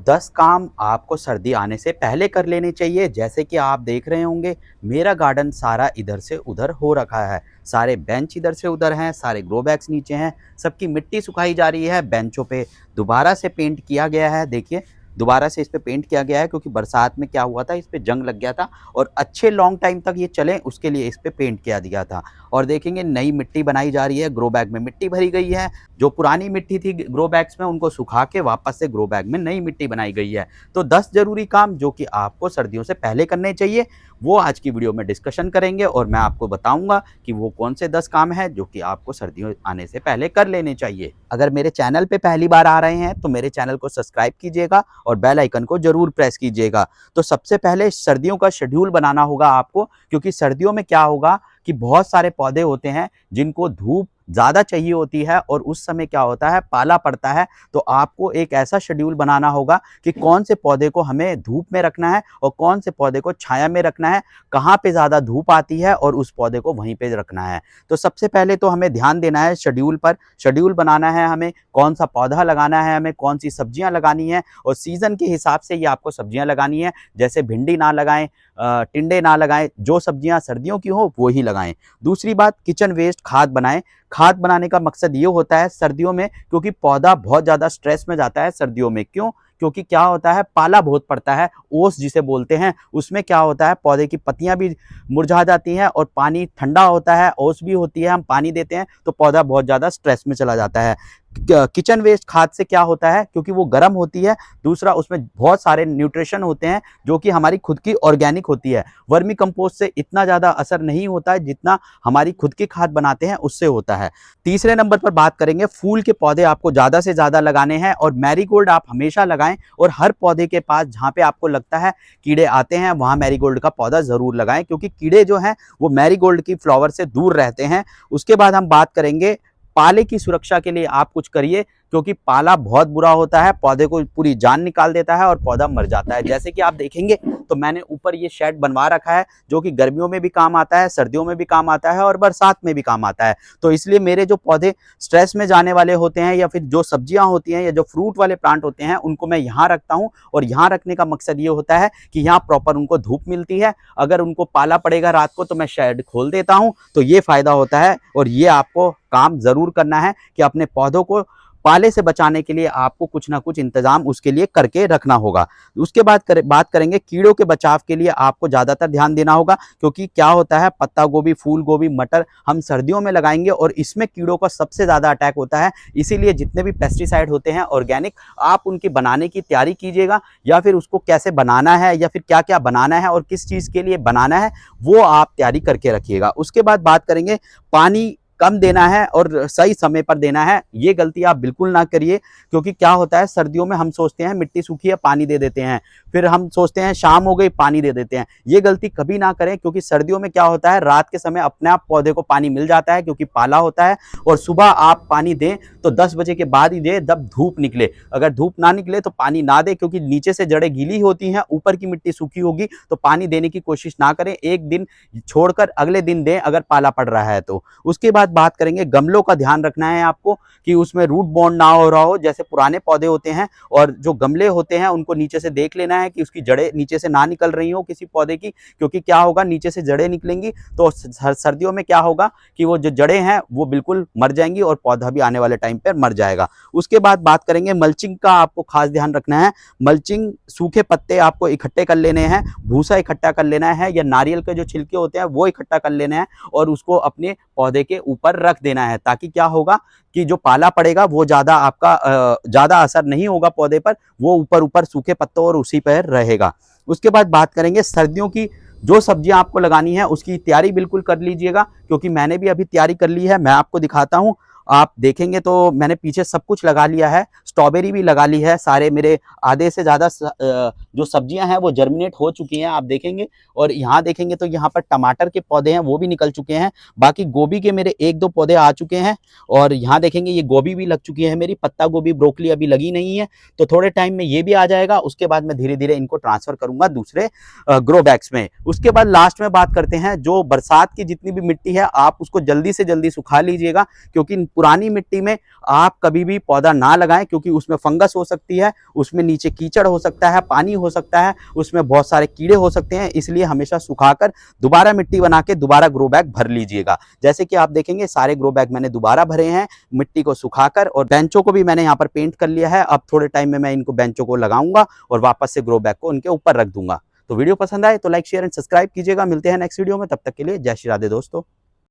10 काम आपको सर्दी आने से पहले कर लेने चाहिए। जैसे कि आप देख रहे होंगे, मेरा गार्डन सारा इधर से उधर हो रखा है। सारे बेंच इधर से उधर हैं, सारे ग्रो बैग्स नीचे हैं, सबकी मिट्टी सुखाई जा रही है। बेंचों पे दोबारा से पेंट किया गया है। देखिए, दोबारा से इस पे पेंट किया गया है क्योंकि बरसात में क्या हुआ था, इस पे जंग लग गया था और अच्छे लॉन्ग टाइम तक ये चले उसके लिए इस पे पेंट किया दिया था। और देखेंगे नई मिट्टी बनाई जा रही है, ग्रो बैग में मिट्टी भरी गई है। जो पुरानी मिट्टी थी ग्रो बैग्स में, उनको सुखा के वापस से ग्रो बैग में नई मिट्टी बनाई गई है। तो 10 ज़रूरी काम जो कि आपको सर्दियों से पहले करने चाहिए, वो आज की वीडियो में डिस्कशन करेंगे और मैं आपको बताऊंगा कि वो कौन से 10 काम हैं जो कि आपको सर्दियों आने से पहले कर लेने चाहिए। अगर मेरे चैनल पे पहली बार आ रहे हैं तो मेरे चैनल को सब्सक्राइब कीजिएगा और बेल आइकन को जरूर प्रेस कीजिएगा। तो सबसे पहले सर्दियों का शेड्यूल बनाना होगा आपको, क्योंकि सर्दियों में क्या होगा कि बहुत सारे पौधे होते हैं जिनको धूप ज़्यादा चाहिए होती है और उस समय क्या होता है, पाला पड़ता है। तो आपको एक ऐसा शेड्यूल बनाना होगा कि कौन से पौधे को हमें धूप में रखना है और कौन से पौधे को छाया में रखना है, कहाँ पे ज़्यादा धूप आती है और उस पौधे को वहीं पे रखना है। तो सबसे पहले तो हमें ध्यान देना है शेड्यूल पर। शेड्यूल बनाना है हमें, कौन सा पौधा लगाना है, हमें कौन सी सब्जियां लगानी है और सीज़न के हिसाब से ये आपको सब्जियां लगानी है। जैसे भिंडी ना लगाएं, टिंडे ना लगाएं, जो सब्जियां सर्दियों की हो वो ही लगाएं। दूसरी बात, किचन वेस्ट खाद बनाएं। खाद बनाने का मकसद ये होता है सर्दियों में, क्योंकि पौधा बहुत ज़्यादा स्ट्रेस में जाता है सर्दियों में। क्यों? क्योंकि क्या होता है, पाला बहुत पड़ता है, ओस जिसे बोलते हैं। उसमें क्या होता है, पौधे की पत्तियां भी मुरझा जाती हैं और पानी ठंडा होता है, ओस भी होती है, हम पानी देते हैं तो पौधा बहुत ज़्यादा स्ट्रेस में चला जाता है। किचन वेस्ट खाद से क्या होता है, क्योंकि वो गर्म होती है, दूसरा उसमें बहुत सारे न्यूट्रिशन होते हैं जो कि हमारी खुद की ऑर्गेनिक होती है। वर्मी कंपोस्ट से इतना ज़्यादा असर नहीं होता है जितना हमारी खुद की खाद बनाते हैं उससे होता है। तीसरे नंबर पर बात करेंगे, फूल के पौधे आपको ज़्यादा से ज़्यादा लगाने हैं और मैरीगोल्ड आप हमेशा लगाएं और हर पौधे के पास जहाँ पे आपको लगता है कीड़े आते हैं वहाँ मैरीगोल्ड का पौधा ज़रूर लगाएं, क्योंकि कीड़े जो हैं वो मैरीगोल्ड की फ्लावर से दूर रहते हैं। उसके बाद हम बात करेंगे, पाले की सुरक्षा के लिए आप कुछ करिए, क्योंकि पाला बहुत बुरा होता है, पौधे को पूरी जान निकाल देता है और पौधा मर जाता है। जैसे कि आप देखेंगे तो मैंने ऊपर ये शेड बनवा रखा है जो कि गर्मियों में भी काम आता है, सर्दियों में भी काम आता है और बरसात में भी काम आता है। तो इसलिए मेरे जो पौधे स्ट्रेस में जाने वाले होते हैं या फिर जो सब्जियां होती हैं या जो फ्रूट वाले प्लांट होते हैं उनको मैं यहाँ रखता हूँ। और यहाँ रखने का मकसद ये होता है कि यहाँ प्रॉपर उनको धूप मिलती है। अगर उनको पाला पड़ेगा रात को तो मैं शेड खोल देता हूँ, तो ये फायदा होता है। और ये आपको काम जरूर करना है कि अपने पौधों को पाले से बचाने के लिए आपको कुछ ना कुछ इंतजाम उसके लिए करके रखना होगा। उसके बाद बात करेंगे, कीड़ों के बचाव के लिए आपको ज़्यादातर ध्यान देना होगा, क्योंकि क्या होता है, पत्ता गोभी, फूल गोभी, मटर हम सर्दियों में लगाएंगे और इसमें कीड़ों का सबसे ज़्यादा अटैक होता है। इसीलिए जितने भी पेस्टिसाइड होते हैं ऑर्गेनिक, आप उनकी बनाने की तैयारी कीजिएगा, या फिर उसको कैसे बनाना है या फिर क्या क्या बनाना है और किस चीज़ के लिए बनाना है वो आप तैयारी करके रखिएगा। उसके बाद बात करेंगे, पानी कम देना है और सही समय पर देना है। ये गलती आप बिल्कुल ना करिए, क्योंकि क्या होता है, सर्दियों में हम सोचते हैं मिट्टी सूखी है पानी दे देते हैं, फिर हम सोचते हैं शाम हो गई पानी दे देते हैं। ये गलती कभी ना करें, क्योंकि सर्दियों में क्या होता है, रात के समय अपने आप पौधे को पानी मिल जाता है क्योंकि पाला होता है। और सुबह आप पानी दें तो 10 बजे के बाद ही दें, जब धूप निकले। अगर धूप ना निकले तो पानी ना दे, क्योंकि नीचे से जड़ें गीली होती हैं, ऊपर की मिट्टी सूखी होगी, तो पानी देने की कोशिश ना करें। एक दिन छोड़कर अगले दिन दें अगर पाला पड़ रहा है तो। उसके बाद बात करेंगे, गमलों का ध्यान रखना है आपको कि उसमें रूट बॉन्ड ना हो रहा हो। जैसे पुराने पौधे होते हैं और जो गमले होते हैं उनको नीचे से देख लेना है कि उसकी जड़ें नीचे से ना निकल रही हो किसी पौधे की, क्योंकि क्या होगा, नीचे से जड़ें निकलेंगी तो सर्दियों में क्या होगा कि वो जो जड़ें हैं वो बिल्कुल मर जाएंगी और पौधा भी आने वाले टाइम पर मर जाएगा। उसके बाद बात करेंगे, मल्चिंग का आपको खास ध्यान रखना है। मल्चिंग, सूखे पत्ते आपको इकट्ठे कर लेने हैं, भूसा इकट्ठा कर लेना है या नारियल के जो छिलके होते हैं वो इकट्ठा कर लेने हैं और उसको अपने पौधे के ऊपर रख देना है, ताकि क्या होगा कि जो पाला पड़ेगा वो ज़्यादा आपका ज़्यादा असर नहीं होगा पौधे पर, वो ऊपर ऊपर सूखे पत्तों और उसी पर रहेगा। उसके बाद बात करेंगे, सर्दियों की जो सब्जियां आपको लगानी है उसकी तैयारी बिल्कुल कर लीजिएगा, क्योंकि मैंने भी अभी तैयारी कर ली है। मैं आपको दिखाता हूँ, आप देखेंगे तो मैंने पीछे सब कुछ लगा लिया है, स्ट्रॉबेरी भी लगा ली है। सारे मेरे आधे से ज़्यादा जो सब्जियां हैं वो जर्मिनेट हो चुकी हैं, आप देखेंगे। और यहाँ देखेंगे तो यहाँ पर टमाटर के पौधे हैं वो भी निकल चुके हैं। बाकी गोभी के मेरे 1-2 पौधे आ चुके हैं और यहाँ देखेंगे ये गोभी भी लग चुकी है मेरी। पत्ता गोभी, ब्रोकली अभी लगी नहीं है, तो थोड़े टाइम में ये भी आ जाएगा। उसके बाद मैं धीरे धीरे इनको ट्रांसफर करूंगा दूसरे ग्रो बैग्स में। उसके बाद लास्ट में बात करते हैं, जो बरसात की जितनी भी मिट्टी है आप उसको जल्दी से जल्दी सुखा लीजिएगा, क्योंकि पुरानी मिट्टी में आप कभी भी पौधा ना लगाएं, क्योंकि उसमें फंगस हो सकती है, उसमें नीचे कीचड़ हो सकता है, पानी हो सकता है, उसमें बहुत सारे कीड़े हो सकते हैं। इसलिए हमेशा सुखाकर दोबारा मिट्टी बना के दोबारा ग्रो बैग भर लीजिएगा। जैसे कि आप देखेंगे सारे ग्रो बैग मैंने दोबारा भरे हैं मिट्टी को सुखाकर, और बेंचों को भी मैंने यहाँ पर पेंट कर लिया है। अब थोड़े टाइम में मैं इनको बेंचों को लगाऊंगा और वापस से ग्रो बैग को उनके ऊपर रख दूंगा। तो वीडियो पसंद आए तो लाइक शेयर एंड सब्सक्राइब कीजिएगा। मिलते हैं नेक्स्ट वीडियो में, तब तक के लिए जय श्री राधे दोस्तों।